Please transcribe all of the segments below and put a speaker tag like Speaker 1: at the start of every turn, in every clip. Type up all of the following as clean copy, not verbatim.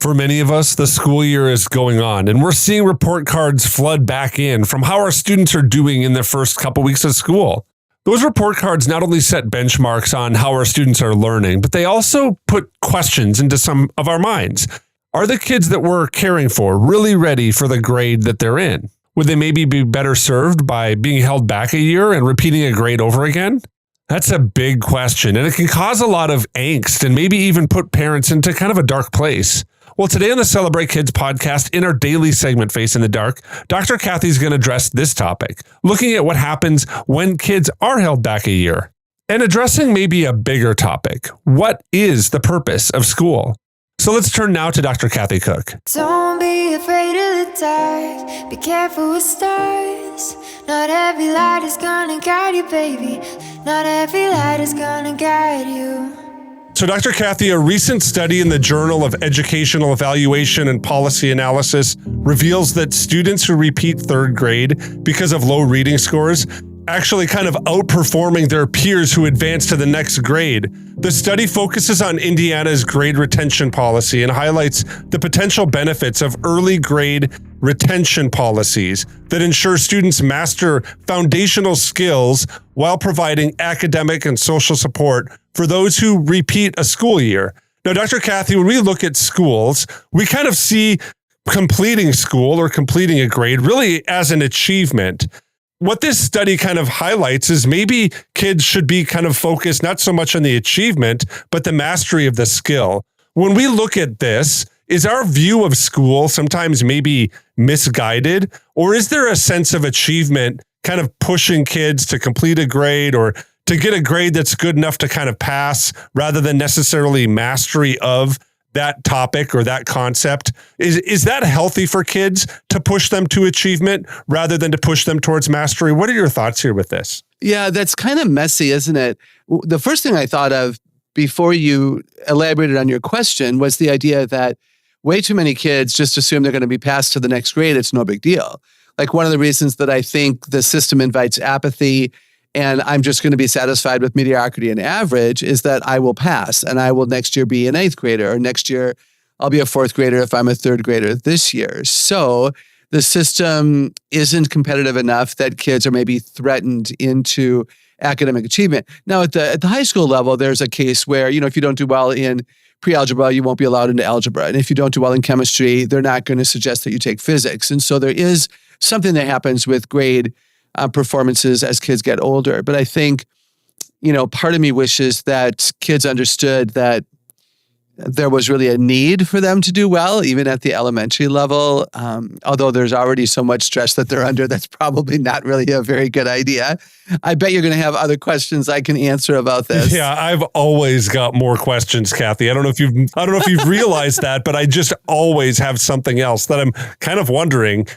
Speaker 1: For many of us, the school year is going on, and we're seeing report cards flood back in from how our students are doing in their first couple weeks of school. Those report cards not only set benchmarks on how our students are learning, but they also put questions into some of our minds. Are the kids that we're caring for really ready for the grade that they're in? Would they maybe be better served by being held back a year and repeating a grade over again? That's a big question, and it can cause a lot of angst and maybe even put parents into kind of a dark place. Well, today on the Celebrate Kids podcast, in our daily segment, Face in the Dark, Dr. Kathy's going to address this topic, looking at what happens when kids are held back a year, and addressing maybe a bigger topic. What is the purpose of school? So let's turn now to Dr. Kathy Cook.
Speaker 2: Don't be afraid of the dark. Be careful with stars. Not every light is gonna guide you, baby. Not every light is gonna guide you.
Speaker 1: So, Dr. Kathy, a recent study in the Journal of Educational Evaluation and Policy Analysis reveals that students who repeat third grade because of low reading scores actually kind of outperforming their peers who advance to the next grade. The study focuses on Indiana's grade retention policy and highlights the potential benefits of early grade retention policies that ensure students master foundational skills while providing academic and social support for those who repeat a school year. Now, Dr. Kathy, when we look at schools, we kind of see completing school or completing a grade really as an achievement. What this study kind of highlights is maybe kids should be kind of focused not so much on the achievement, but the mastery of the skill. When we look at this, is our view of school sometimes maybe misguided, or is there a sense of achievement kind of pushing kids to complete a grade or to get a grade that's good enough to kind of pass rather than necessarily mastery of that topic or that concept? Is that healthy for kids to push them to achievement rather than to push them towards mastery? What are your thoughts here with this?
Speaker 3: Yeah, that's kind of messy, isn't it? The first thing I thought of before you elaborated on your question was the idea that way too many kids just assume they're going to be passed to the next grade. It's no big deal. Like, one of the reasons that I think the system invites apathy and I'm just going to be satisfied with mediocrity and average is that I will pass and I will next year be an 8th grader, or next year I'll be a 4th grader if I'm a 3rd grader this year. So the system isn't competitive enough that kids are maybe threatened into academic achievement. Now, at the high school level, there's a case where, if you don't do well in pre-algebra, you won't be allowed into algebra. And if you don't do well in chemistry, they're not going to suggest that you take physics. And so there is something that happens with grade performances as kids get older. But I think, part of me wishes that kids understood that there was really a need for them to do well, even at the elementary level. Although there's already so much stress that they're under, that's probably not really a very good idea. I bet you're going to have other questions I can answer about this.
Speaker 1: Yeah, I've always got more questions, Kathy. I don't know if you've realized that, but I just always have something else that I'm kind of wondering.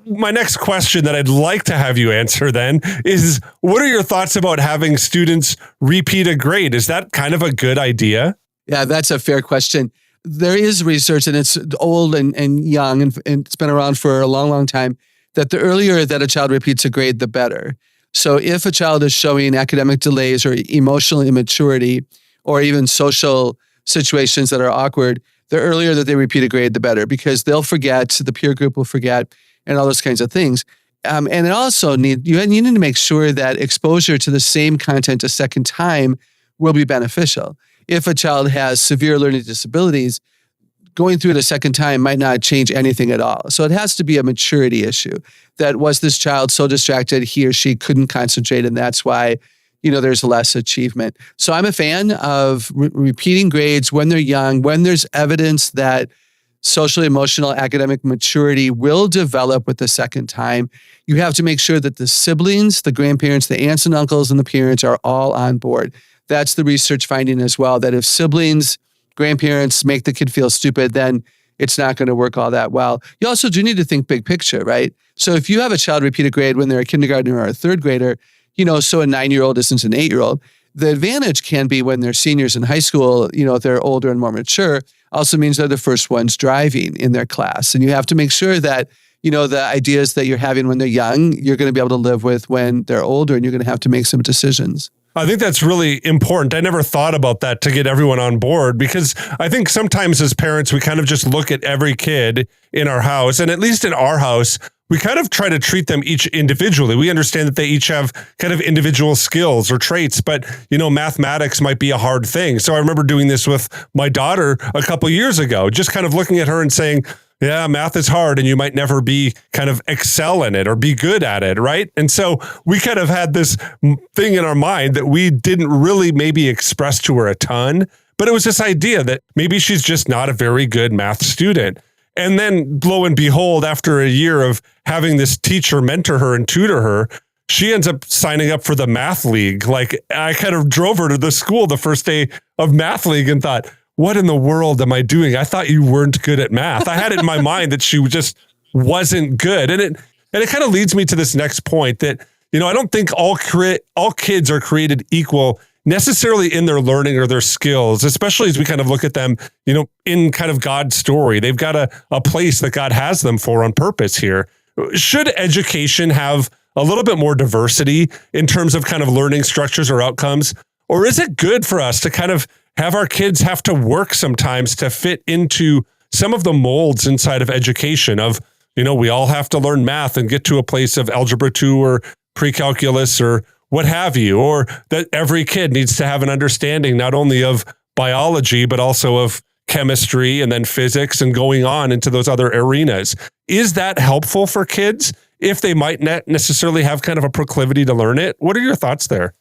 Speaker 1: My next question that I'd like to have you answer then is, what are your thoughts about having students repeat a grade? Is that kind of a good idea?
Speaker 3: Yeah, that's a fair question. There is research, and it's old and young, and it's been around for a long, long time, that the earlier that a child repeats a grade, the better. So if a child is showing academic delays or emotional immaturity or even social situations that are awkward, the earlier that they repeat a grade, the better, because they'll forget, the peer group will forget, and all those kinds of things. And it also you need to make sure that exposure to the same content a second time will be beneficial. If a child has severe learning disabilities, going through it a second time might not change anything at all. So it has to be a maturity issue. That was this child so distracted he or she couldn't concentrate, and that's why there's less achievement. So I'm a fan of repeating grades when they're young, when there's evidence that social, emotional, academic maturity will develop with the second time. You have to make sure that the siblings, the grandparents, the aunts and uncles, and the parents are all on board. That's the research finding as well, that if siblings, grandparents make the kid feel stupid, then it's not going to work all that well. You also do need to think big picture, right? So if you have a child repeat a grade when they're a kindergartner or a 3rd grader, so a 9-year-old isn't an 8-year-old. The advantage can be when they're seniors in high school, if they're older and more mature, also means they're the first ones driving in their class. And you have to make sure that, the ideas that you're having when they're young, you're going to be able to live with when they're older, and you're going to have to make some decisions.
Speaker 1: I think that's really important. I never thought about that to get everyone on board, because I think sometimes as parents, we kind of just look at every kid in our house, and at least in our house, we kind of try to treat them each individually. We understand that they each have kind of individual skills or traits, but mathematics might be a hard thing. So I remember doing this with my daughter a couple years ago, just kind of looking at her and saying, yeah, math is hard and you might never be kind of excel in it or be good at it, right? And so we kind of had this thing in our mind that we didn't really maybe express to her a ton, but it was this idea that maybe she's just not a very good math student. And then lo and behold, after a year of having this teacher mentor her and tutor her, she ends up signing up for the math league. Like, I kind of drove her to the school the first day of math league and thought, what in the world am I doing? I thought you weren't good at math. I had it in my mind that she just wasn't good. And it kind of leads me to this next point that, I don't think all kids are created equal necessarily in their learning or their skills, especially as we kind of look at them, in kind of God's story. They've got a place that God has them for on purpose here. Should education have a little bit more diversity in terms of kind of learning structures or outcomes? Or is it good for us to kind of have our kids have to work sometimes to fit into some of the molds inside of education of, we all have to learn math and get to a place of algebra 2 or pre-calculus or what have you, or that every kid needs to have an understanding not only of biology, but also of chemistry and then physics and going on into those other arenas. Is that helpful for kids if they might not necessarily have kind of a proclivity to learn it? What are your thoughts there?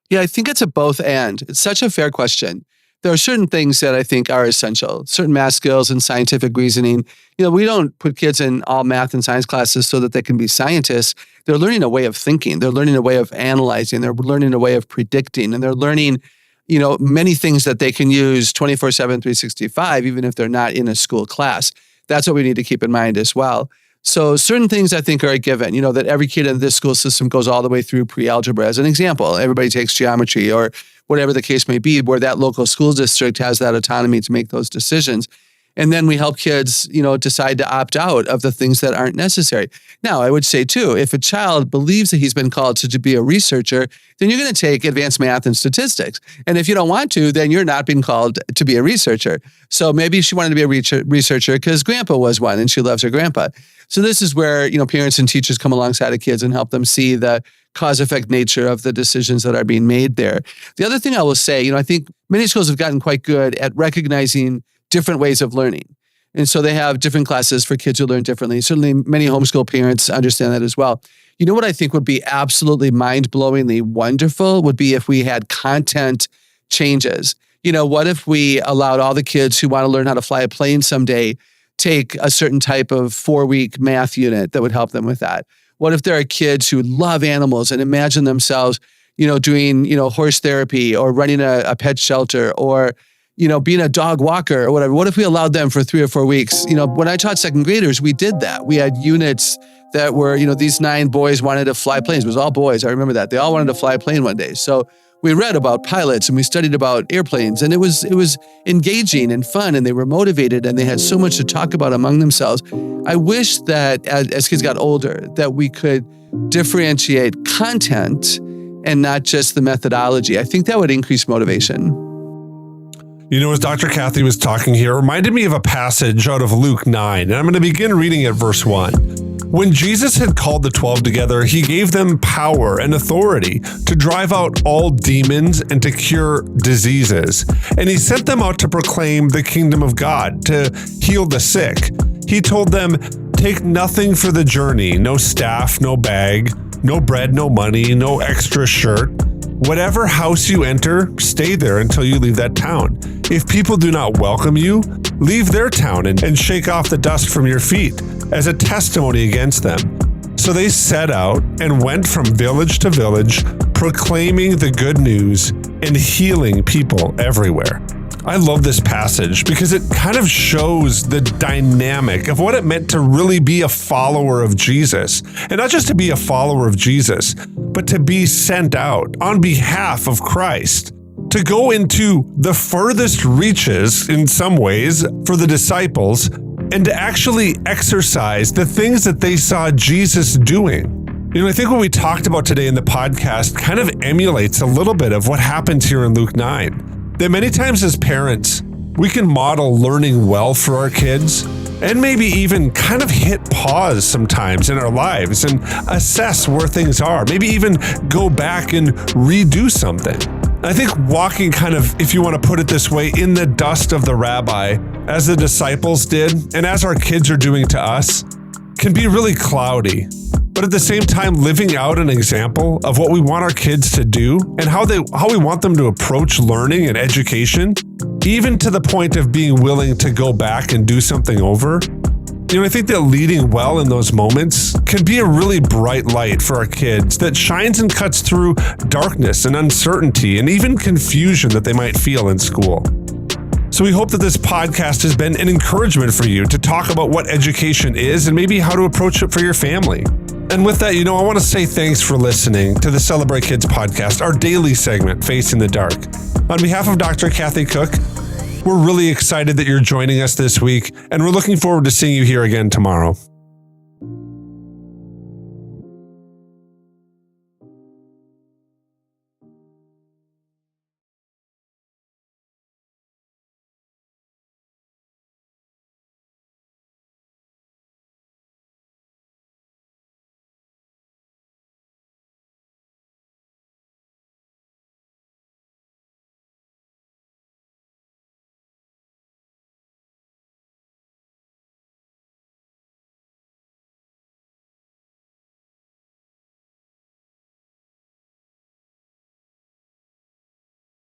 Speaker 3: Yeah, I think it's a both and. It's such a fair question. There are certain things that I think are essential, certain math skills and scientific reasoning. We don't put kids in all math and science classes so that they can be scientists. They're learning a way of thinking. They're learning a way of analyzing. They're learning a way of predicting. And they're learning, many things that they can use 24/7, 365, even if they're not in a school class. That's what we need to keep in mind as well. So certain things I think are a given, that every kid in this school system goes all the way through pre-algebra as an example. Everybody takes geometry or whatever the case may be, where that local school district has that autonomy to make those decisions. And then we help kids, decide to opt out of the things that aren't necessary. Now, I would say too, if a child believes that he's been called to be a researcher, then you're going to take advanced math and statistics. And if you don't want to, then you're not being called to be a researcher. So maybe she wanted to be a researcher because grandpa was one and she loves her grandpa. So this is where, parents and teachers come alongside of kids and help them see the cause-effect nature of the decisions that are being made there. The other thing I will say, I think many schools have gotten quite good at recognizing different ways of learning. And so they have different classes for kids who learn differently. Certainly many homeschool parents understand that as well. What I think would be absolutely mind-blowingly wonderful would be if we had content changes. What if we allowed all the kids who want to learn how to fly a plane someday take a certain type of 4-week math unit that would help them with that? What if there are kids who love animals and imagine themselves, doing, horse therapy or running a pet shelter or, being a dog walker or whatever? What if we allowed them for 3 or 4 weeks? When I taught second graders, we did that. We had units that were, these 9 boys wanted to fly planes. It was all boys. I remember that. They all wanted to fly a plane one day. So we read about pilots and we studied about airplanes, and it was engaging and fun, and they were motivated and they had so much to talk about among themselves. I wish that as kids got older, that we could differentiate content and not just the methodology. I think that would increase motivation.
Speaker 1: As Dr. Kathy was talking here, it reminded me of a passage out of Luke 9, and I'm going to begin reading at verse 1. When Jesus had called the 12 together, he gave them power and authority to drive out all demons and to cure diseases. And he sent them out to proclaim the kingdom of God, to heal the sick. He told them, "Take nothing for the journey, no staff, no bag, no bread, no money, no extra shirt. Whatever house you enter, stay there until you leave that town. If people do not welcome you, leave their town and shake off the dust from your feet as a testimony against them." So they set out and went from village to village, proclaiming the good news and healing people everywhere. I love this passage because it kind of shows the dynamic of what it meant to really be a follower of Jesus. And not just to be a follower of Jesus, but to be sent out on behalf of Christ, to go into the furthest reaches in some ways for the disciples and to actually exercise the things that they saw Jesus doing. I think what we talked about today in the podcast kind of emulates a little bit of what happens here in Luke 9. That many times as parents, we can model learning well for our kids and maybe even kind of hit pause sometimes in our lives and assess where things are. Maybe even go back and redo something. I think walking kind of, if you want to put it this way, in the dust of the rabbi, as the disciples did, and as our kids are doing to us, can be really cloudy. But at the same time, living out an example of what we want our kids to do and how we want them to approach learning and education, even to the point of being willing to go back and do something over. I think that leading well in those moments can be a really bright light for our kids that shines and cuts through darkness and uncertainty and even confusion that they might feel in school. So we hope that this podcast has been an encouragement for you to talk about what education is and maybe how to approach it for your family. And with that, I want to say thanks for listening to the Celebrate Kids podcast, our daily segment, Facing the Dark. On behalf of Dr. Kathy Cook, we're really excited that you're joining us this week, and we're looking forward to seeing you here again tomorrow.